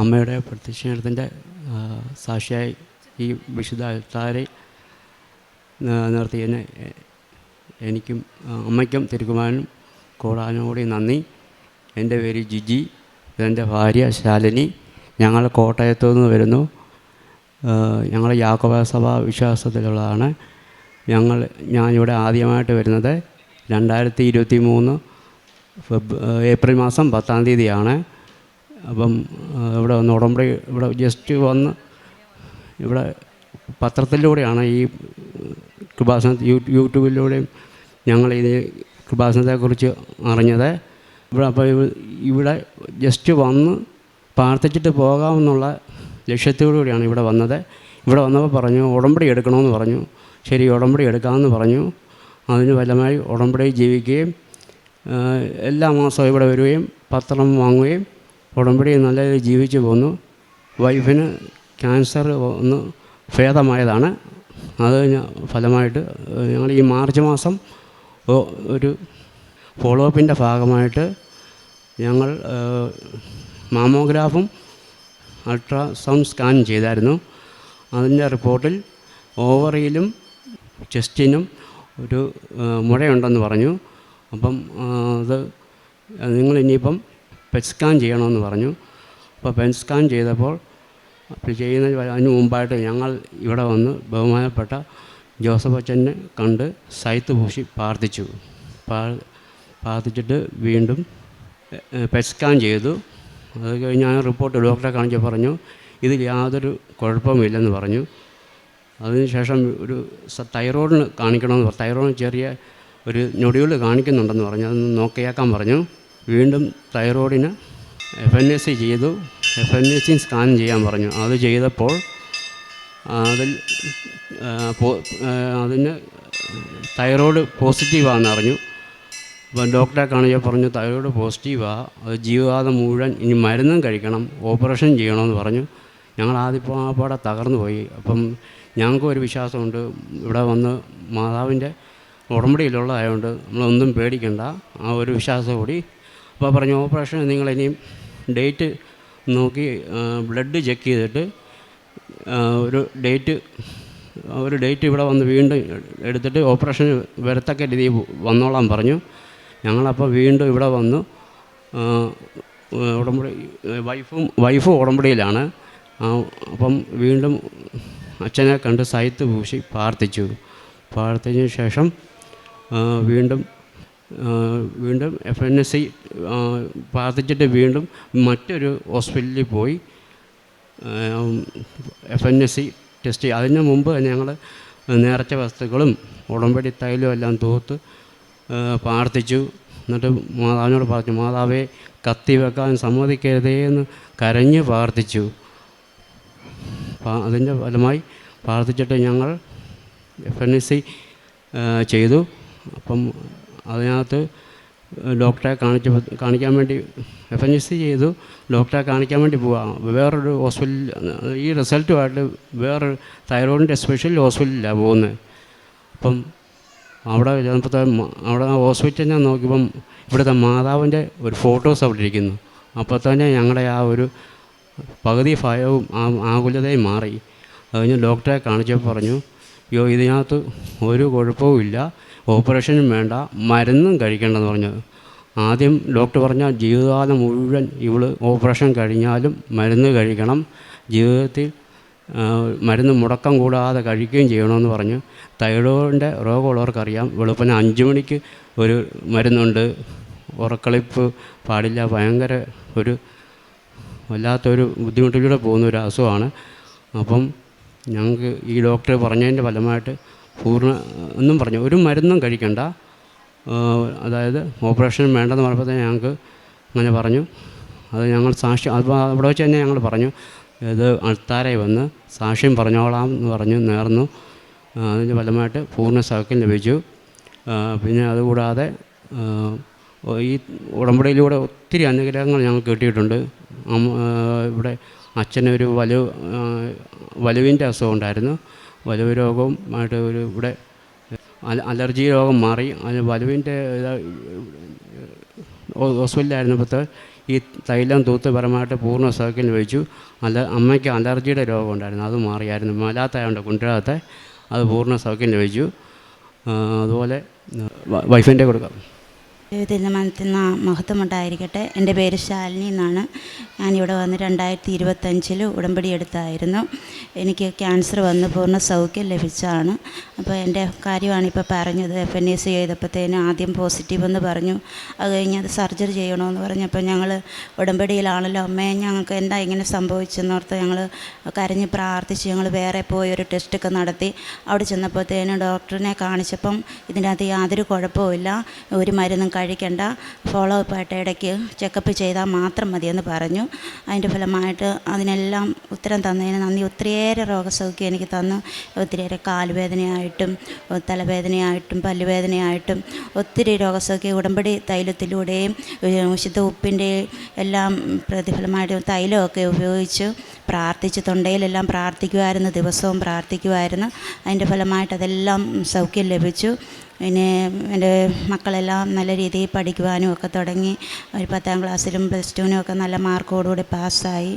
അമ്മയുടെ പ്രത്യക്ഷീകരണത്തിൻ്റെ സാക്ഷിയായി ഈ വിശുദ്ധ അൽത്താരയിൽ നിർത്തി എനിക്കും അമ്മയ്ക്കും തിരുക്കുമാരനും കൂടാനോടി നന്ദി. എൻ്റെ പേര് ജിജി, ഇതെൻ്റെ ഭാര്യ ശാലിനി. ഞങ്ങൾ കോട്ടയത്തു നിന്ന് വരുന്നു. ഞങ്ങൾ യാക്കോബ സഭ വിശ്വാസത്തിലുള്ളതാണ്. ഞാനിവിടെ ആദ്യമായിട്ട് വരുന്നത് 2023 ഏപ്രിൽ മാസം 10-ാം തീയതിയാണ്. അപ്പം ഇവിടെ വന്ന് ഉടമ്പടി ഇവിടെ ജസ്റ്റ് വന്ന് ഇവിടെ പത്രത്തിലൂടെയാണ് ഈ കൃപാസന യൂട്യൂബിലൂടെയും ഞങ്ങൾ ഈ കൃപാസനത്തെക്കുറിച്ച് അറിഞ്ഞത്. അപ്പോൾ ഇവിടെ ജസ്റ്റ് വന്ന് പ്രാർത്ഥിച്ചിട്ട് പോകാമെന്നുള്ള ലക്ഷ്യത്തോടുകൂടിയാണ് ഇവിടെ വന്നത്. ഇവിടെ വന്നപ്പോൾ പറഞ്ഞു ഉടമ്പടി എടുക്കണമെന്ന് പറഞ്ഞു. ശരി, ഉടമ്പടി എടുക്കാമെന്ന് പറഞ്ഞു. അതിന് ഫലമായി ഉടമ്പടി ജീവിക്കുകയും എല്ലാ മാസവും ഇവിടെ വരികയും പത്രം വാങ്ങുകയും ഉടമ്പടി നല്ല രീതിയിൽ ജീവിച്ചു പോന്നു. വൈഫിന് ക്യാൻസർ ഒന്ന് ഭേദമായതാണ്. അത് ഫലമായിട്ട് ഞങ്ങൾ ഈ മാർച്ച് മാസം ഒരു ഫോളോ അപ്പിൻ്റെ ഭാഗമായിട്ട് ഞങ്ങൾ മാമോഗ്രാഫും അൾട്രാസൗണ്ട് സ്കാൻ ചെയ്തായിരുന്നു. അതിൻ്റെ റിപ്പോർട്ടിൽ ഓവറിയിലും ചെസ്റ്റിനും ഒരു മുഴയുണ്ടെന്ന് പറഞ്ഞു. അപ്പം അത് നിങ്ങളിനിയിപ്പം പെറ്റ് സ്കാൻ ചെയ്യണമെന്ന് പറഞ്ഞു. അപ്പോൾ പെറ്റ് സ്കാൻ ചെയ്തപ്പോൾ അതിന് മുമ്പായിട്ട് ഞങ്ങൾ ഇവിടെ വന്ന് ബഹുമാനപ്പെട്ട ജോസഫ് അച്ഛനെ കണ്ട് സൈത്ത് പൂശി പ്രാർത്ഥിച്ചു. പ്രാർത്ഥിച്ചിട്ട് വീണ്ടും പെറ്റ് സ്കാൻ ചെയ്തു. അത് കഴിഞ്ഞ് ഞാൻ റിപ്പോർട്ട് ഡോക്ടറെ കാണിച്ച് പറഞ്ഞു ഇതിൽ യാതൊരു കുഴപ്പമില്ലെന്ന് പറഞ്ഞു. അതിനുശേഷം ഒരു തൈറോയിഡിന് കാണിക്കണമെന്ന് പറഞ്ഞു. തൈറോയിഡിന് ചെറിയ ഒരു ഞൊടികൾ കാണിക്കുന്നുണ്ടെന്ന് പറഞ്ഞു. അതൊന്ന് നോക്കിയേക്കാൻ പറഞ്ഞു. വീണ്ടും തൈറോയിഡിന് FNAC ചെയ്തു. FNAC സ്കാൻ ചെയ്യാൻ പറഞ്ഞു. അത് ചെയ്തപ്പോൾ അതിന് തൈറോയ്ഡ് പോസിറ്റീവാണെന്ന് അറിഞ്ഞു. അപ്പം ഡോക്ടറെ കാണിച്ചാൽ പറഞ്ഞു തൈറോയ്ഡ് പോസിറ്റീവാണ്, അത് ജീവിതകാലം മുഴുവൻ ഇനി മരുന്നും കഴിക്കണം, ഓപ്പറേഷൻ ചെയ്യണമെന്ന് പറഞ്ഞു. ഞങ്ങൾ ആദ്യപ്പാടെ തകർന്നു പോയി. അപ്പം ഞങ്ങൾക്കും ഒരു വിശ്വാസമുണ്ട്, ഇവിടെ വന്ന് മാതാവിൻ്റെ ഉടമ്പടിയിലുള്ളതായതുകൊണ്ട് നമ്മളൊന്നും പേടിക്കണ്ട, ആ ഒരു വിശ്വാസം കൂടി. അപ്പോൾ പറഞ്ഞു ഓപ്പറേഷൻ നിങ്ങളിനിയും ഡേറ്റ് നോക്കി ബ്ലഡ് ചെക്ക് ചെയ്തിട്ട് ഒരു ഡേറ്റ് ഇവിടെ വന്ന് വീണ്ടും എടുത്തിട്ട് ഓപ്പറേഷൻ വരത്തക്ക രീതിയിൽ വന്നോളാൻ പറഞ്ഞു. ഞങ്ങളപ്പോൾ വീണ്ടും ഇവിടെ വന്നു. ഉടമ്പടി വൈഫും ഉടമ്പടിയിലാണ്. അപ്പം വീണ്ടും അച്ഛനെ കണ്ട് സൈത്ത് പൂശി പ്രാർത്ഥിച്ചതിന് ശേഷം വീണ്ടും FNAC പ്രാർത്ഥിച്ചിട്ട് വീണ്ടും മറ്റൊരു ഹോസ്പിറ്റലിൽ പോയി FNAC ടെസ്റ്റ് ചെയ്തു. അതിന് മുമ്പ് ഞങ്ങൾ നേർച്ച വസ്തുക്കളും ഉടമ്പടി തൈലും എല്ലാം തൂത്ത് പ്രാർത്ഥിച്ചു. എന്നിട്ട് മാതാവിനോട് പറഞ്ഞു മാതാവേ കത്തി വെക്കാൻ സമ്മതിക്കരുതേ എന്ന് കരഞ്ഞ് പ്രാർത്ഥിച്ചു. അതിൻ്റെ ഫലമായി പ്രാർത്ഥിച്ചിട്ട് ഞങ്ങൾ FNAC ചെയ്തു. അപ്പം അതിനകത്ത് ഡോക്ടറെ കാണിക്കാൻ വേണ്ടി FNAC ചെയ്തു. ഡോക്ടറെ കാണിക്കാൻ വേണ്ടി പോവാം വേറൊരു ഹോസ്പിറ്റലിൽ. ഈ റിസൾട്ടുമായിട്ട് വേറൊരു തൈറോയിഡിൻ്റെ സ്പെഷ്യൽ ഹോസ്പിറ്റലിലാണ് പോകുന്നത്. അപ്പം അവിടെ അവിടെ ഹോസ്പിറ്റലിൽ ഞാൻ നോക്കിയപ്പം ഇവിടുത്തെ മാതാവിൻ്റെ ഒരു ഫോട്ടോസ് അവിടെ ഇരിക്കുന്നു. അപ്പോൾ തന്നെ ഞങ്ങളുടെ ആ ഒരു പകുതി ഭയവും ആകുലതയും മാറി. അതിന് ഡോക്ടറെ കാണിച്ചപ്പോൾ പറഞ്ഞു ഇതിനകത്ത് ഒരു കുഴപ്പവും ഇല്ല, ഓപ്പറേഷനും വേണ്ട, മരുന്നും കഴിക്കേണ്ടെന്ന് പറഞ്ഞു. ആദ്യം ഡോക്ടർ പറഞ്ഞാൽ ജീവിതകാലം മുഴുവൻ ഇവൾ ഓപ്പറേഷൻ കഴിഞ്ഞാലും മരുന്ന് കഴിക്കണം, ജീവിതത്തിൽ മരുന്ന് മുടക്കം കൂടാതെ കഴിക്കുകയും ചെയ്യണമെന്ന് പറഞ്ഞു. തൈറോയിഡിൻ്റെ രോഗമുള്ളവർക്കറിയാം, വെളുപ്പിന് 5 മണിക്ക് ഒരു മരുന്നുണ്ട്, ഉറക്കളിപ്പ് പാടില്ല, ഭയങ്കര ഒരു വല്ലാത്തൊരു ബുദ്ധിമുട്ടിലൂടെ പോകുന്ന ഒരു അസുഖമാണ്. അപ്പം ഞങ്ങൾക്ക് ഈ ഡോക്ടർ പറഞ്ഞതിൻ്റെ ഫലമായിട്ട് ഒന്നും പറഞ്ഞു ഒരു മരുന്നും കഴിക്കണ്ട, അതായത് ഓപ്പറേഷൻ വേണ്ടെന്ന് പറഞ്ഞപ്പോൾ തന്നെ ഞങ്ങൾക്ക് അങ്ങനെ പറഞ്ഞു. അത് ഞങ്ങൾ സാക്ഷ്യം അവിടെ വെച്ച് തന്നെ ഞങ്ങൾ പറഞ്ഞു ഇത് അൾത്താരയിൽ വന്ന് സാക്ഷ്യം പറഞ്ഞോളാം എന്ന് പറഞ്ഞു നേർന്നു. അതിൻ്റെ ഫലമായിട്ട് പൂർണ്ണ സൗഖ്യം ലഭിച്ചു. പിന്നെ അതുകൂടാതെ ഈ ഉടമ്പടിയിലൂടെ ഒത്തിരി അനുഗ്രഹങ്ങൾ ഞങ്ങൾ കിട്ടിയിട്ടുണ്ട്. ഇവിടെ അച്ഛനൊരു വലുവിൻ്റെ അസുഖം ഉണ്ടായിരുന്നു. വലുവ് രോഗവുമായിട്ട് ഇവിടെ അലർജി രോഗം മാറി. അതിന് വലുവിൻ്റെ ഹോസ്പിറ്റലായിരുന്നപ്പോൾ ഈ തൈലം തൂത്തുപരമായിട്ട് പൂർണ്ണ സൗഖ്യം ലഭിച്ചു. അമ്മയ്ക്ക് അലർജിയുടെ രോഗം ഉണ്ടായിരുന്നു, അത് മാറിയായിരുന്നു. മലാത്തായതുകൊണ്ട് കുണ്ടലത്തെ അത് പൂർണ്ണ സൗഖ്യം ലഭിച്ചു. അതുപോലെ വൈഫിൻ്റെ കൊടുക്കാം. ദൈവത്തിൻ്റെ മനത്തിന് മഹത്വമുണ്ടായിരിക്കട്ടെ. എൻ്റെ പേര് ശാലിനി എന്നാണ്. ഞാനിവിടെ വന്ന് 2025 ഉടമ്പടി എടുത്തായിരുന്നു. എനിക്ക് ക്യാൻസർ വന്ന് പൂർണ്ണ സൗഖ്യം ലഭിച്ചതാണ്. അപ്പോൾ എൻ്റെ കാര്യമാണ് ഇപ്പോൾ പറഞ്ഞത്. FNAC ചെയ്തപ്പോഴത്തേന് ആദ്യം പോസിറ്റീവ് എന്ന് പറഞ്ഞു. അത് കഴിഞ്ഞ് അത് സർജറി ചെയ്യണമെന്ന് പറഞ്ഞപ്പോൾ ഞങ്ങൾ ഉടമ്പടിയിലാണല്ലോ, അമ്മയെ ഞങ്ങൾക്ക് എന്താ ഇങ്ങനെ സംഭവിച്ചെന്നോർത്ത് ഞങ്ങൾ കരഞ്ഞ് പ്രാർത്ഥിച്ച് ഞങ്ങൾ വേറെ പോയി ഒരു ടെസ്റ്റൊക്കെ നടത്തി. അവിടെ ചെന്നപ്പോഴത്തേനും ഡോക്ടറിനെ കാണിച്ചപ്പം ഇതിനകത്ത് യാതൊരു കുഴപ്പമില്ല, ഒരു മരുന്നും കഴിക്കണ്ട, ഫോളോ അപ്പ് ആയിട്ട് ഇടയ്ക്ക് ചെക്കപ്പ് ചെയ്താൽ മാത്രം മതിയെന്ന് പറഞ്ഞു. അതിൻ്റെ ഫലമായിട്ട് അതിനെല്ലാം ഉത്തരം തന്നതിന് നന്ദി. ഒത്തിരിയേറെ രോഗസൗഖ്യം എനിക്ക് തന്നു. ഒത്തിരിയേറെ കാലുവേദനയായിട്ടും തലവേദനയായിട്ടും പല്ലുവേദനയായിട്ടും ഒത്തിരി രോഗസൗഖ്യം ഉടമ്പടി തൈലത്തിലൂടെയും വിശുദ്ധ ഉപ്പിൻ്റെ എല്ലാം പ്രതിഫലമായിട്ട് തൈലമൊക്കെ ഉപയോഗിച്ച് പ്രാർത്ഥിച്ച് തൊണ്ടയിലെല്ലാം പ്രാർത്ഥിക്കുമായിരുന്നു, ദിവസവും പ്രാർത്ഥിക്കുമായിരുന്നു. അതിൻ്റെ ഫലമായിട്ട് അതെല്ലാം സൗഖ്യം ലഭിച്ചു. പിന്നെ എൻ്റെ മക്കളെല്ലാം നല്ല രീതിയിൽ പഠിക്കുവാനും ഒക്കെ തുടങ്ങി. ഒരു 10ാം ക്ലാസ്സിലും +2 ഒക്കെ നല്ല മാർക്കോടുകൂടി പാസ്സായി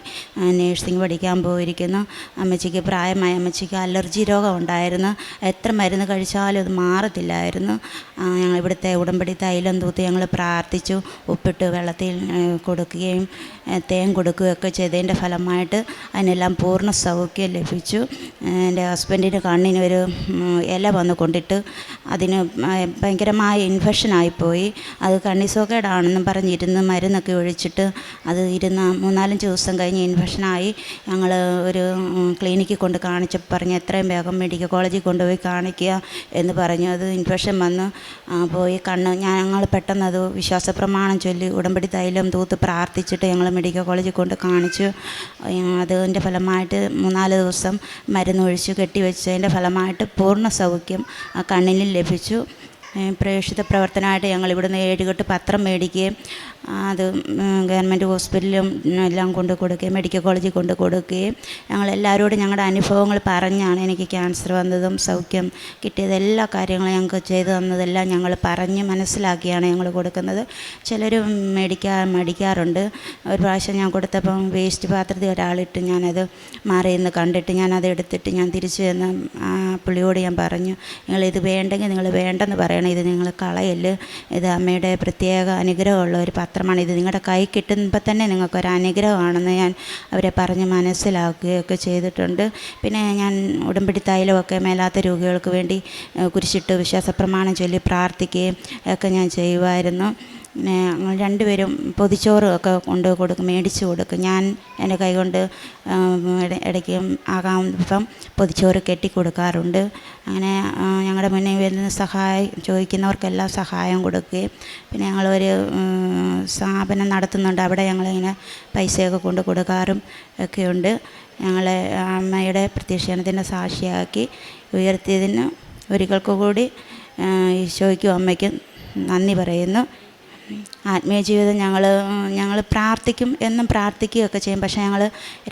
നേഴ്സിംഗ് പഠിക്കാൻ പോയിരിക്കുന്നു. അമ്മച്ചിക്ക് പ്രായമായ അമ്മച്ചിക്ക് അലർജി രോഗം ഉണ്ടായിരുന്നു. എത്ര മരുന്ന് കഴിച്ചാലും അത് മാറത്തില്ലായിരുന്നു. ഞങ്ങൾ ഇവിടുത്തെ ഉടമ്പടി തൈലം തൂത്ത് ഞങ്ങൾ പ്രാർത്ഥിച്ചു, ഉപ്പിട്ട് വെള്ളത്തിൽ കൊടുക്കുകയും തേൻ കൊടുക്കുകയൊക്കെ ചെയ്തതിൻ്റെ ഫലമായിട്ട് അതിനെല്ലാം പൂർണ്ണ സൗഖ്യം ലഭിച്ചു. എൻ്റെ ഹസ്ബൻഡിന് കണ്ണിനൊരു ഇല വന്ന് കൊണ്ടിട്ട് അതിന് ഭയങ്കരമായ ഇൻഫെക്ഷനായിപ്പോയി. അത് കണ്ണിസോക്കേടാണെന്നും പറഞ്ഞിരുന്ന് മരുന്നൊക്കെ ഒഴിച്ചിട്ട് അത് 3-4 ദിവസം കഴിഞ്ഞ് ഇൻഫെക്ഷനായി. ഞങ്ങൾ ഒരു ക്ലിനിക്കിൽ കൊണ്ട് കാണിച്ചപ്പോൾ പറഞ്ഞു എത്രയും വേഗം മെഡിക്കൽ കോളേജിൽ കൊണ്ടുപോയി കാണിക്കുക എന്ന് പറഞ്ഞു. അത് ഇൻഫെക്ഷൻ വന്ന് പോയി ഞങ്ങൾ പെട്ടെന്ന് അത് വിശ്വാസപ്രമാണം ചൊല്ലി ഉടമ്പടി തൈലം തൂത്ത് പ്രാർത്ഥിച്ചിട്ട് ഞങ്ങൾ മെഡിക്കൽ കോളേജിൽ കൊണ്ട് കാണിച്ചു. അതിൻ്റെ ഫലമായിട്ട് 3-4 ദിവസം മരുന്നൊഴിച്ച് കെട്ടിവെച്ചതിൻ്റെ ഫലമായിട്ട് പൂർണ്ണ സൗഖ്യം കണ്ണിന് ലഭിച്ചു. പ്രേക്ഷിത പ്രവർത്തനമായിട്ട് ഞങ്ങൾ ഇവിടുന്ന് 7 കെട്ട് പത്രം മേടിക്കുകയും അത് ഗവൺമെൻറ് ഹോസ്പിറ്റലിലും എല്ലാം കൊണ്ട് കൊടുക്കുകയും മെഡിക്കൽ കോളേജിൽ കൊണ്ട് കൊടുക്കുകയും ഞങ്ങളെല്ലാവരോടും ഞങ്ങളുടെ അനുഭവങ്ങൾ പറഞ്ഞാണ് എനിക്ക് ക്യാൻസർ വന്നതും സൗഖ്യം കിട്ടിയത്. എല്ലാ കാര്യങ്ങളും ഞങ്ങൾക്ക് ചെയ്തു തന്നതെല്ലാം ഞങ്ങൾ പറഞ്ഞ് മനസ്സിലാക്കിയാണ് ഞങ്ങൾ കൊടുക്കുന്നത്. ചിലർ മടിക്കാറുണ്ട്. ഒരു പ്രാവശ്യം ഞാൻ കൊടുത്തപ്പം വേസ്റ്റ് പാത്രത്തിൽ ഒരാളിട്ട് ഞാനത് മാറിയെന്ന് കണ്ടിട്ട് ഞാനത് എടുത്തിട്ട് ഞാൻ തിരിച്ചു ചെന്ന് ആ പുള്ളിയോട് ഞാൻ പറഞ്ഞു, നിങ്ങളിത് വേണ്ടെങ്കിൽ നിങ്ങൾ വേണ്ടെന്ന് പറയണം, ഇത് നിങ്ങൾ കളയല്, ഇത് അമ്മയുടെ പ്രത്യേക അനുഗ്രഹമുള്ള ഒരു പത്രമാണ്, ഇത് നിങ്ങളുടെ കൈ കിട്ടുമ്പോൾ തന്നെ നിങ്ങൾക്കൊരു അനുഗ്രഹമാണെന്ന് ഞാൻ അവരെ പറഞ്ഞ് മനസ്സിലാക്കുകയൊക്കെ ചെയ്തിട്ടുണ്ട്. പിന്നെ ഞാൻ ഉടമ്പടി തൈലമൊക്കെ മേലാത്ത രോഗികൾക്ക് വേണ്ടി കുരിശിട്ട് വിശ്വാസപ്രമാണം ചൊല്ലി പ്രാർത്ഥിക്കുകയും ഒക്കെ ഞാൻ ചെയ്യുമായിരുന്നു. പിന്നെ 2 പേരും പൊതിച്ചോറും ഒക്കെ മേടിച്ച് കൊടുക്കും. ഞാൻ എൻ്റെ കൈ കൊണ്ട് ഇടയ്ക്ക് ആകാം പൊതിച്ചോറ് കെട്ടി കൊടുക്കാറുണ്ട്. അങ്ങനെ ഞങ്ങളുടെ മുന്നിൽ വരുന്ന ചോദിക്കുന്നവർക്കെല്ലാം സഹായം കൊടുക്കുകയും പിന്നെ ഞങ്ങളൊരു സ്ഥാപനം നടത്തുന്നുണ്ട്, അവിടെ ഞങ്ങളിങ്ങനെ പൈസയൊക്കെ കൊണ്ട് കൊടുക്കാറും ഒക്കെയുണ്ട്. ഞങ്ങളെ അമ്മയുടെ പ്രത്യക്ഷണത്തിൻ്റെ സാക്ഷിയാക്കി ഉയർത്തിയതിന് ഒരിക്കൽക്കു കൂടി ഈശോയ്ക്കും അമ്മയ്ക്കും നന്ദി പറയുന്നു. ആത്മീയ ജീവിതം ഞങ്ങൾ പ്രാർത്ഥിക്കും, എന്നും പ്രാർത്ഥിക്കുകയൊക്കെ ചെയ്യും. പക്ഷേ ഞങ്ങൾ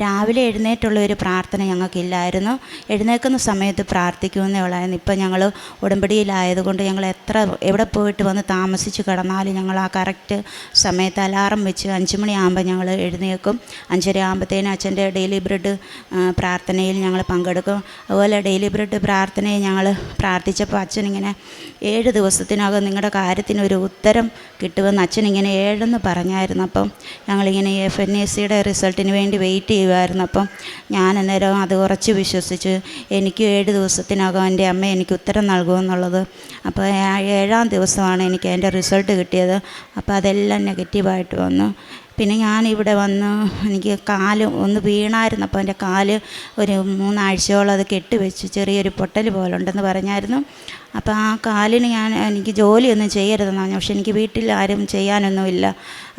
രാവിലെ എഴുന്നേറ്റുള്ള ഒരു പ്രാർത്ഥന ഞങ്ങൾക്കില്ലായിരുന്നു. എഴുന്നേൽക്കുന്ന സമയത്ത് പ്രാർത്ഥിക്കുമെന്നേ ഉള്ളായിരുന്നു. ഇപ്പം ഞങ്ങൾ ഉടമ്പടിയിലായതുകൊണ്ട് ഞങ്ങൾ എവിടെ പോയിട്ട് വന്ന് താമസിച്ച് കിടന്നാലും ഞങ്ങൾ ആ കറക്റ്റ് സമയത്ത് അലാറം വെച്ച് 5 മണിയാകുമ്പോൾ ഞങ്ങൾ എഴുന്നേൽക്കും. 5:30 ആകുമ്പോഴത്തേനും അച്ഛൻ്റെ ഡെയിലി ബ്രെഡ് പ്രാർത്ഥനയിൽ ഞങ്ങൾ പങ്കെടുക്കും. അതുപോലെ ഡെയിലി ബ്രെഡ് പ്രാർത്ഥനയിൽ ഞങ്ങൾ പ്രാർത്ഥിച്ചപ്പോൾ അച്ഛനിങ്ങനെ 7 ദിവസത്തിനകം നിങ്ങളുടെ കാര്യത്തിനൊരു ഉത്തരം കിട്ടുമെന്ന് അച്ഛനിങ്ങനെ 7 പറഞ്ഞായിരുന്നു. അപ്പം ഞങ്ങളിങ്ങനെ FNACയുടെ റിസൾട്ടിന് വേണ്ടി വെയിറ്റ് ചെയ്യുമായിരുന്നു. അപ്പം ഞാൻ അന്നേരം അത് ഉറച്ച് വിശ്വസിച്ച് എനിക്ക് 7 ദിവസത്തിനകം എൻ്റെ അമ്മ എനിക്ക് ഉത്തരം നൽകുമെന്നുള്ളത്. അപ്പോൾ 7ാം ദിവസമാണ് എനിക്ക് എൻ്റെ റിസൾട്ട് കിട്ടിയത്. അപ്പോൾ അതെല്ലാം നെഗറ്റീവായിട്ട് വന്നു. പിന്നെ ഞാനിവിടെ വന്ന് എനിക്ക് കാല് ഒന്ന് വീണായിരുന്നു. അപ്പോൾ എൻ്റെ കാല് ഒരു 3 ആഴ്ചയോളം അത് കെട്ടിവെച്ച് ചെറിയൊരു പൊട്ടൽ പോലെ ഉണ്ടെന്ന് പറഞ്ഞായിരുന്നു. അപ്പോൾ ആ കാലിന് എനിക്ക് ജോലിയൊന്നും ചെയ്യരുതെന്ന് പറഞ്ഞു. പക്ഷെ എനിക്ക് വീട്ടിൽ ആരും ചെയ്യാനൊന്നുമില്ല.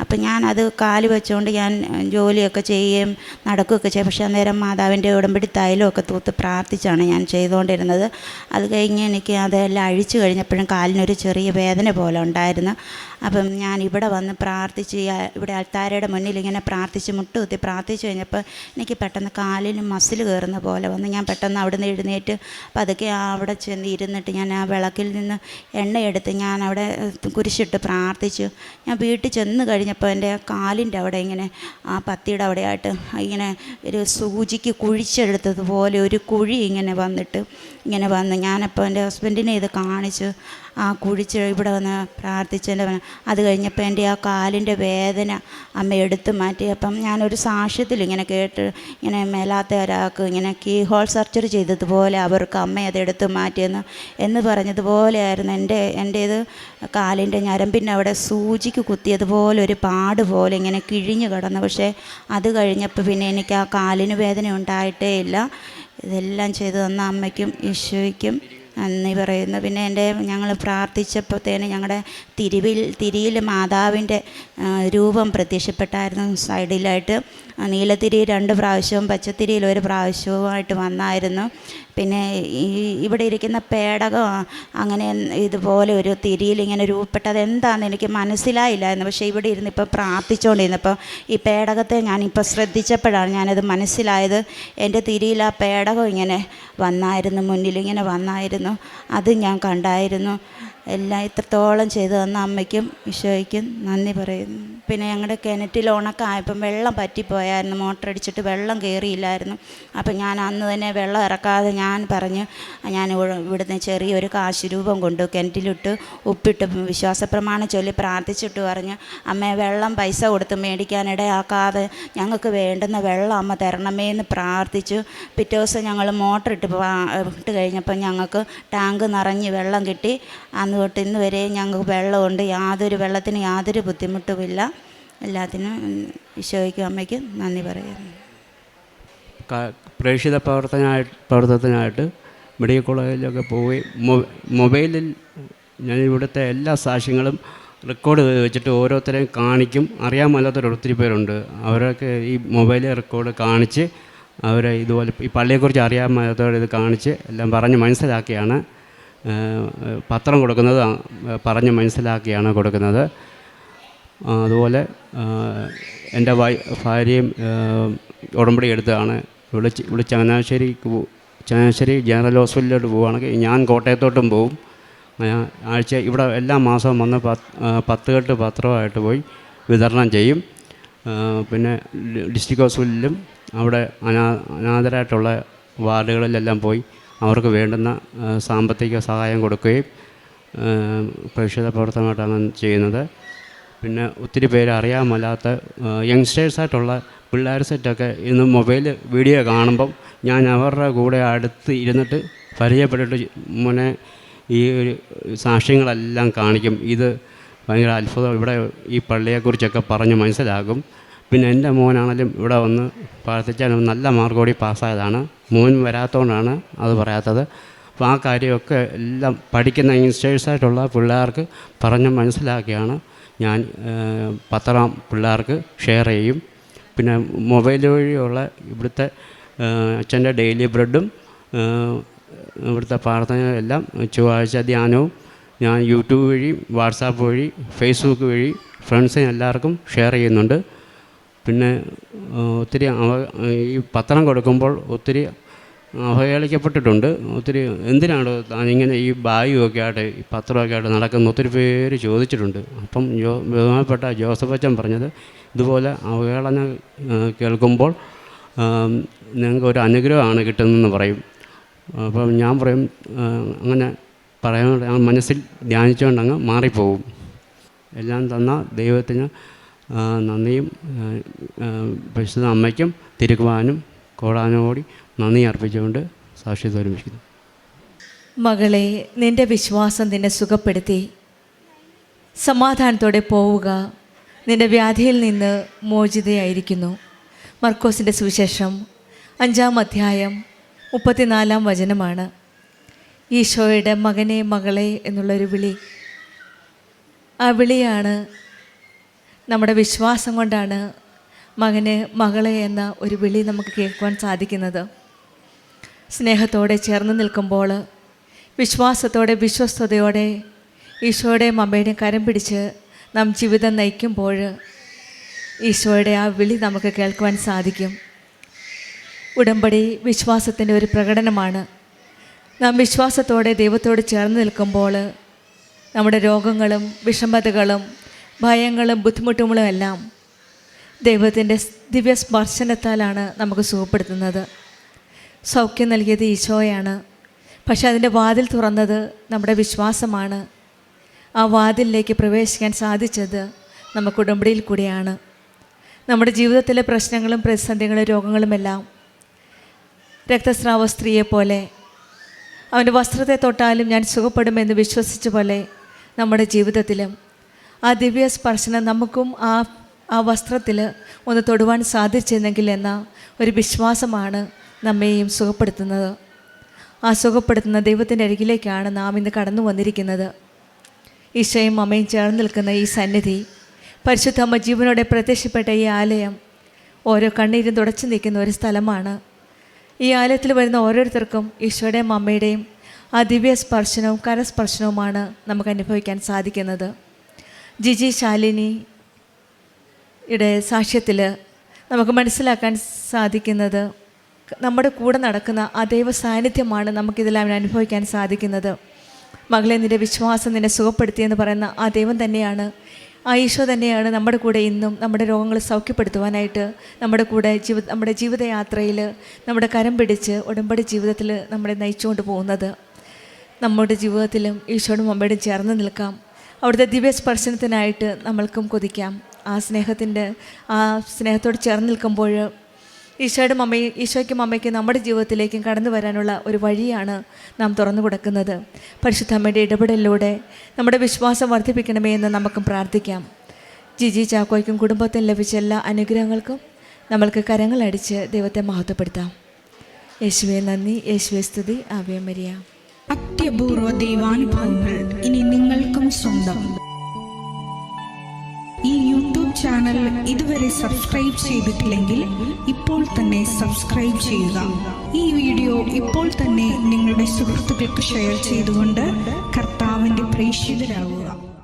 അപ്പം ഞാനത് കാല് വെച്ചുകൊണ്ട് ഞാൻ ജോലിയൊക്കെ ചെയ്യുകയും നടക്കുകയൊക്കെ ചെയ്യും. പക്ഷേ അന്നേരം മാതാവിൻ്റെ ഉടമ്പടി തൈലമൊക്കെ തൂത്ത് പ്രാർത്ഥിച്ചാണ് ഞാൻ ചെയ്തുകൊണ്ടിരുന്നത്. അത് കഴിഞ്ഞ് എനിക്ക് അതെല്ലാം അഴിച്ചു കഴിഞ്ഞപ്പോഴും കാലിനൊരു ചെറിയ വേദന പോലെ ഉണ്ടായിരുന്നു. അപ്പം ഞാൻ ഇവിടെ വന്ന് പ്രാർത്ഥിച്ച് ഇവിടെ അൽത്താരയുടെ മുന്നിൽ ഇങ്ങനെ പ്രാർത്ഥിച്ച് മുട്ടുകുത്തി പ്രാർത്ഥിച്ച് കഴിഞ്ഞപ്പോൾ എനിക്ക് പെട്ടെന്ന് കാലിന് മസിൽ കയറുന്ന പോലെ വന്ന് ഞാൻ പെട്ടെന്ന് അവിടെ നിന്ന് എഴുന്നേറ്റ് പതുക്കെ അവിടെ ചെന്ന് ഇരുന്നിട്ട് ഞാൻ ആ വിളക്കിൽ നിന്ന് എണ്ണയെടുത്ത് ഞാൻ അവിടെ കുരിശിട്ട് പ്രാർത്ഥിച്ചു. ഞാൻ വീട്ടിൽ ചെന്ന് കഴിഞ്ഞപ്പോൾ എൻ്റെ കാലിൻ്റെ അവിടെ ഇങ്ങനെ ആ പത്തിയുടെ അവിടെയായിട്ട് ഇങ്ങനെ ഒരു സൂചിക്ക് കുഴിച്ചെടുത്തതുപോലെ ഒരു കുഴി ഇങ്ങനെ വന്നിട്ട് ഇങ്ങനെ വന്ന് ഞാനപ്പോൾ എൻ്റെ ഹസ്ബൻഡിനെ ഇത് കാണിച്ചു. ആ കുഴിച്ച് ഇവിടെ വന്ന് പ്രാർത്ഥിച്ചതിൻ്റെ അത് കഴിഞ്ഞപ്പോൾ എൻ്റെ ആ കാലിൻ്റെ വേദന അമ്മ എടുത്തു മാറ്റി. അപ്പം ഞാനൊരു സാക്ഷ്യത്തിൽ ഇങ്ങനെ കേട്ട് ഇങ്ങനെ മേലാത്ത ഒരാൾക്ക് ഇങ്ങനെ കീ ഹോൾ സർജറി ചെയ്തതുപോലെ അവർക്ക് അമ്മ അത് എടുത്തു മാറ്റിയെന്ന് പറഞ്ഞതുപോലെയായിരുന്നു എൻ്റേത്. കാലിൻ്റെ ഞരമ്പിൻ്റെ അവിടെ സൂചിക്ക് കുത്തിയതുപോലെ ഒരു പാട് പോലെ ഇങ്ങനെ കിഴിഞ്ഞു കിടന്നു. പക്ഷേ അത് കഴിഞ്ഞപ്പോൾ പിന്നെ എനിക്ക് ആ കാലിന് വേദന ഉണ്ടായിട്ടേ ഇല്ല. ഇതെല്ലാം ചെയ്തു തന്ന അമ്മയ്ക്കും ഈശോയ്ക്കും നന്ദി പറയുന്നു. പിന്നെ ഞങ്ങൾ പ്രാർത്ഥിച്ചപ്പോഴത്തേന് ഞങ്ങളുടെ തിരിയിൽ മാതാവിൻ്റെ രൂപം പ്രത്യക്ഷപ്പെട്ടായിരുന്നു. സൈഡിലായിട്ട് നീലത്തിരി 2 പ്രാവശ്യവും പച്ചത്തിരിയിൽ 1 പ്രാവശ്യവുമായിട്ട് വന്നായിരുന്നു. പിന്നെ ഇവിടെ ഇരിക്കുന്ന പേടകം അങ്ങനെ ഇതുപോലെ ഒരു തിരിയിൽ ഇങ്ങനെ രൂപപ്പെട്ടത് എന്താണെന്ന് എനിക്ക് മനസ്സിലായില്ലായിരുന്നു. പക്ഷേ ഇവിടെ ഇരുന്ന് ഇപ്പോൾ പ്രാർത്ഥിച്ചുകൊണ്ടിരുന്നപ്പോൾ ഈ പേടകത്തെ ഞാനിപ്പോൾ ശ്രദ്ധിച്ചപ്പോഴാണ് ഞാനത് മനസ്സിലായത്. എൻ്റെ തിരിയിൽ ആ പേടകം ഇങ്ങനെ വന്നായിരുന്നു, മുന്നിലിങ്ങനെ വന്നായിരുന്നു. അത് ഞാൻ കണ്ടായിരുന്നു. എല്ലാം ഇത്രത്തോളം ചെയ്തു തന്ന അമ്മയ്ക്കും ഈശോയ്ക്കും നന്ദി പറയുന്നു. പിന്നെ ഞങ്ങളുടെ കിണറ്റിൽ ഉണക്കായപ്പം വെള്ളം പറ്റിപ്പോയായിരുന്നു. മോട്ടറടിച്ചിട്ട് വെള്ളം കയറിയില്ലായിരുന്നു. അപ്പം ഞാൻ അന്ന് തന്നെ വെള്ളം ഇറക്കാതെ ഞാൻ പറഞ്ഞു, ഞാൻ ഇവിടുന്ന് ചെറിയൊരു കാശ് രൂപം കൊണ്ടു കിണറ്റിലിട്ട് ഉപ്പിട്ട് വിശ്വാസപ്രമാണം ചൊല്ലി പ്രാർത്ഥിച്ചിട്ട് പറഞ്ഞു, അമ്മേ വെള്ളം പൈസ കൊടുത്ത് മേടിക്കാനിടയാക്കാതെ ഞങ്ങൾക്ക് വേണ്ടുന്ന വെള്ളം അമ്മ തരണമേ എന്ന് പ്രാർത്ഥിച്ചു. പിറ്റേ ദിവസം ഞങ്ങൾ മോട്ടർ ഇട്ട് കഴിഞ്ഞപ്പോൾ ഞങ്ങൾക്ക് ടാങ്ക് നിറഞ്ഞ് വെള്ളം കിട്ടി. അന്ന് തൊട്ട് ഇന്ന് വരെ ഞങ്ങൾക്ക് വെള്ളമുണ്ട്. വെള്ളത്തിന് യാതൊരു ബുദ്ധിമുട്ടുമില്ല. എല്ലാത്തിനും ഈശോയ്ക്കും അമ്മയ്ക്കും നന്ദി പറയുന്നു. പ്രേക്ഷിത പ്രവർത്തനത്തിനായിട്ട് മെഡിക്കൽ കോളേജിലൊക്കെ പോയി മൊബൈലിൽ ഞാൻ ഇവിടുത്തെ എല്ലാ സാക്ഷ്യങ്ങളും റെക്കോർഡ് വെച്ചിട്ട് ഓരോരുത്തരെയും കാണിക്കും. അറിയാൻ മേലാത്തവർ ഒത്തിരി പേരുണ്ട്. അവരൊക്കെ ഈ മൊബൈലിൽ റെക്കോർഡ് കാണിച്ച് അവരെ ഇതുപോലെ ഈ പള്ളിയെക്കുറിച്ച് അറിയാൻ മേലാത്തവർ ഇത് കാണിച്ച് എല്ലാം പറഞ്ഞ് മനസ്സിലാക്കിയാണ് പത്രം കൊടുക്കുന്നത്. പറഞ്ഞ് മനസ്സിലാക്കിയാണ് കൊടുക്കുന്നത്. അതുപോലെ എൻ്റെ ഭാര്യയും ഉടമ്പടി എടുത്തതാണ്. ചങ്ങനാശ്ശേരി ജനറൽ ഹോസ്പിറ്റലിലോട്ട് പോവുകയാണെങ്കിൽ ഞാൻ കോട്ടയത്തോട്ടും പോവും. ആഴ്ച ഇവിടെ എല്ലാ മാസവും വന്ന് 10 കെട്ട് പത്രമായിട്ട് പോയി വിതരണം ചെയ്യും. പിന്നെ ഡിസ്ട്രിക്ട് ഹോസ്പിറ്റലിലും അവിടെ അനാഥരായിട്ടുള്ള വാർഡുകളിലെല്ലാം പോയി അവർക്ക് വേണ്ടുന്ന സാമ്പത്തിക സഹായം കൊടുക്കുകയും പ്രേക്ഷിത പ്രവർത്തനമായിട്ടാണ് ചെയ്യുന്നത്. പിന്നെ ഒത്തിരി പേര് അറിയാൻ മേലാത്ത യങ്സ്റ്റേഴ്സായിട്ടുള്ള പിള്ളേർ സെറ്റൊക്കെ ഇന്ന് മൊബൈൽ വീഡിയോ കാണുമ്പം ഞാൻ അവരുടെ കൂടെ അടുത്ത് ഇരുന്നിട്ട് പരിചയപ്പെട്ടിട്ട് മോനെ ഈ ഒരു സാക്ഷ്യങ്ങളെല്ലാം കാണിക്കും. ഇത് ഭയങ്കര അത്ഭുതം. ഇവിടെ ഈ പള്ളിയെക്കുറിച്ചൊക്കെ പറഞ്ഞ് മനസ്സിലാക്കും. പിന്നെ എൻ്റെ മോനാണെങ്കിലും ഇവിടെ വന്ന് പ്രാർത്ഥിച്ചാൽ നല്ല മാർക്കോടി പാസ്സായതാണ്. മോൻ വരാത്തതുകൊണ്ടാണ് അത് പറയാത്തത്. അപ്പോൾ ആ കാര്യമൊക്കെ എല്ലാം പഠിക്കുന്ന യങ്സ്റ്റേഴ്സായിട്ടുള്ള പിള്ളേർക്ക് പറഞ്ഞ് മനസ്സിലാക്കിയാണ് ഞാൻ പത്രം പിള്ളേർക്ക് ഷെയർ ചെയ്യും. പിന്നെ മൊബൈൽ വഴിയുള്ള ഇവിടുത്തെ അച്ഛൻ്റെ ഡെയിലി ബ്രെഡും ഇവിടുത്തെ പ്രാർത്ഥനയും എല്ലാം ചൊവ്വാഴ്ച ധ്യാനവും ഞാൻ യൂട്യൂബ് വഴി, വാട്സാപ്പ് വഴി, ഫേസ്ബുക്ക് വഴി ഫ്രണ്ട്സിന് എല്ലാവർക്കും ഷെയർ ചെയ്യുന്നുണ്ട്. പിന്നെ ഒത്തിരി ഈ പത്രം കൊടുക്കുമ്പോൾ ഒത്തിരി അവഹേളിക്കപ്പെട്ടിട്ടുണ്ട്. ഒത്തിരി എന്തിനാണ് താനിങ്ങനെ ഈ ബാഗുമൊക്കെ ആയിട്ട് ഈ പത്രമൊക്കെ ആയിട്ട് നടക്കുന്ന ഒത്തിരി പേര് ചോദിച്ചിട്ടുണ്ട്. അപ്പം ബഹുമാനപ്പെട്ട ജോസഫ് അച്ഛൻ പറഞ്ഞത് ഇതുപോലെ അവഹേളന കേൾക്കുമ്പോൾ ഞങ്ങൾക്കൊരു അനുഗ്രഹമാണ് കിട്ടുന്നതെന്ന് പറയും. അപ്പം ഞാൻ പറയും അങ്ങനെ പറയാൻ മനസ്സിൽ ധ്യാനിച്ചുകൊണ്ടങ്ങ് മാറിപ്പോവും. എല്ലാം തന്ന ദൈവത്തിന് നന്ദിയും പരിശുദ്ധ അമ്മയ്ക്കും തിരുക്കുവാനും കോടാനോടി നന്ദി അർപ്പിച്ചുകൊണ്ട് സാക്ഷ്യത്തെ ഒരുമിക്കുന്നു. മകളെ, നിൻ്റെ വിശ്വാസം നിന്നെ സുഖപ്പെടുത്തി. സമാധാനത്തോടെ പോവുക. നിൻ്റെ വ്യാധിയിൽ നിന്ന് മോചിതയായിരിക്കുന്നു. മർക്കോസിൻ്റെ സുവിശേഷം 5-ാം അധ്യായം 34-ാം വചനമാണ്. ഈശോയുടെ മകനെ, മകളെ എന്നുള്ളൊരു വിളി. ആ വിളിയാണ് നമ്മുടെ വിശ്വാസം കൊണ്ടാണ് മകനെ, മകളെ എന്ന ഒരു വിളി നമുക്ക് കേൾക്കുവാൻ സാധിക്കുന്നത്. സ്നേഹത്തോടെ ചേർന്ന് നിൽക്കുമ്പോൾ, വിശ്വാസത്തോടെ വിശ്വസ്തയോടെ ഈശോയുടെയും അമ്മയുടെയും കരം പിടിച്ച് നാം ജീവിതം നയിക്കുമ്പോൾ ഈശോയുടെ ആ വിളി നമുക്ക് കേൾക്കുവാൻ സാധിക്കും. ഉടമ്പടി വിശ്വാസത്തിൻ്റെ ഒരു പ്രകടനമാണ്. നാം വിശ്വാസത്തോടെ ദൈവത്തോട് ചേർന്ന് നിൽക്കുമ്പോൾ നമ്മുടെ രോഗങ്ങളും വിഷമതകളും ഭയങ്ങളും ബുദ്ധിമുട്ടുകളും എല്ലാം ദൈവത്തിൻ്റെ ദിവ്യ സ്പർശനത്താലാണ് നമുക്ക് സുഖപ്പെടുത്തുന്നത്. സൗഖ്യം നൽകിയത് ഈശോയാണ്. പക്ഷേ അതിൻ്റെ വാതിൽ തുറന്നത് നമ്മുടെ വിശ്വാസമാണ്. ആ വാതിലിലേക്ക് പ്രവേശിക്കാൻ സാധിച്ചത് നമുക്ക് ഉടമ്പടിയിൽ കൂടിയാണ്. നമ്മുടെ ജീവിതത്തിലെ പ്രശ്നങ്ങളും പ്രതിസന്ധികളും രോഗങ്ങളുമെല്ലാം രക്തസ്രാവ സ്ത്രീയെ പോലെ അവൻ്റെ വസ്ത്രത്തെ തൊട്ടാലും ഞാൻ സുഖപ്പെടുമെന്ന് വിശ്വസിച്ച പോലെ നമ്മുടെ ജീവിതത്തിലും ആ ദിവ്യ സ്പർശനം നമുക്കും ആ വസ്ത്രത്തിൽ ഒന്ന് തൊടുവാൻ സാധിച്ചിരുന്നെങ്കിൽ എന്ന ഒരു വിശ്വാസമാണ് നമ്മെയും സുഖപ്പെടുത്തുന്നത്. ആ സുഖപ്പെടുത്തുന്ന ദൈവത്തിൻ്റെ അരികിലേക്കാണ് നാം ഇന്ന് കടന്നു വന്നിരിക്കുന്നത്. ഈശോയും അമ്മയും ചേർന്ന് നിൽക്കുന്ന ഈ സന്നിധി, പരിശുദ്ധ അമ്മ ജീവനോടെ പ്രത്യക്ഷപ്പെട്ട ഈ ആലയം ഓരോ കണ്ണീരും തുടച്ചു നിൽക്കുന്ന ഒരു സ്ഥലമാണ്. ഈ ആലയത്തിൽ വരുന്ന ഓരോരുത്തർക്കും ഈശോയുടെയും അമ്മയുടെയും ആ ദിവ്യ സ്പർശനവും കരസ്പർശനവുമാണ് നമുക്ക് അനുഭവിക്കാൻ സാധിക്കുന്നത്. ജിജി ശാലിനിയുടെ സാക്ഷ്യത്തിൽ നമുക്ക് മനസ്സിലാക്കാൻ സാധിക്കുന്നത് നമ്മുടെ കൂടെ നടക്കുന്ന ആ ദൈവ സാന്നിധ്യമാണ് നമുക്കിതെല്ലാം അനുഭവിക്കാൻ സാധിക്കുന്നത്. മകളെ, നിൻ്റെ വിശ്വാസം നിന്നെ സുഖപ്പെടുത്തിയെന്ന് പറയുന്ന ആ ദൈവം തന്നെയാണ്, ആ ഈശോ തന്നെയാണ് നമ്മുടെ കൂടെ ഇന്നും നമ്മുടെ രോഗങ്ങൾ സൗഖ്യപ്പെടുത്തുവാനായിട്ട് നമ്മുടെ കൂടെ നമ്മുടെ ജീവിതയാത്രയിൽ നമ്മുടെ കരം പിടിച്ച് ഉടമ്പടി ജീവിതത്തിൽ നമ്മളെ നയിച്ചുകൊണ്ട് പോകുന്നത്. നമ്മുടെ ജീവിതത്തിലും ഈശോയോടും അമ്മയോടും ചേർന്ന് നിൽക്കാം. അവിടുത്തെ ദിവ്യസ്പർശനത്തിനായിട്ട് നമ്മൾക്കും കൊതിക്കാം. ആ സ്നേഹത്തോട് ചേർന്ന് നിൽക്കുമ്പോൾ ഈശോയ്ക്കും അമ്മയ്ക്കും നമ്മുടെ ജീവിതത്തിലേക്കും കടന്നു വരാനുള്ള ഒരു വഴിയാണ് നാം തുറന്നു കൊടുക്കുന്നത്. പരിശുദ്ധ അമ്മയുടെ ഇടപെടലിലൂടെ നമ്മുടെ വിശ്വാസം വർദ്ധിപ്പിക്കണമേ എന്ന് നമുക്കും പ്രാർത്ഥിക്കാം. ജിജി ചാക്കോയ്ക്കും കുടുംബത്തിനും ലഭിച്ച എല്ലാ അനുഗ്രഹങ്ങൾക്കും നമ്മൾക്ക് കരങ്ങളടിച്ച് ദൈവത്തെ മഹത്വപ്പെടുത്താം. യേശുവേ നന്ദി, യേശുവേ സ്തുതി, ആവേ മരിയ. അത്യപൂർവ ദൈവാനുഭവങ്ങൾ ഇനി നിങ്ങൾക്കും സ്വന്തം. ഈ യൂട്യൂബ് ചാനൽ ഇതുവരെ സബ്സ്ക്രൈബ് ചെയ്തിട്ടില്ലെങ്കിൽ ഇപ്പോൾ തന്നെ സബ്സ്ക്രൈബ് ചെയ്യുക. ഈ വീഡിയോ ഇപ്പോൾ തന്നെ നിങ്ങളുടെ സുഹൃത്തുക്കൾക്ക് ഷെയർ ചെയ്തുകൊണ്ട് കർത്താവിൻ്റെ പ്രേക്ഷിതരാകുക.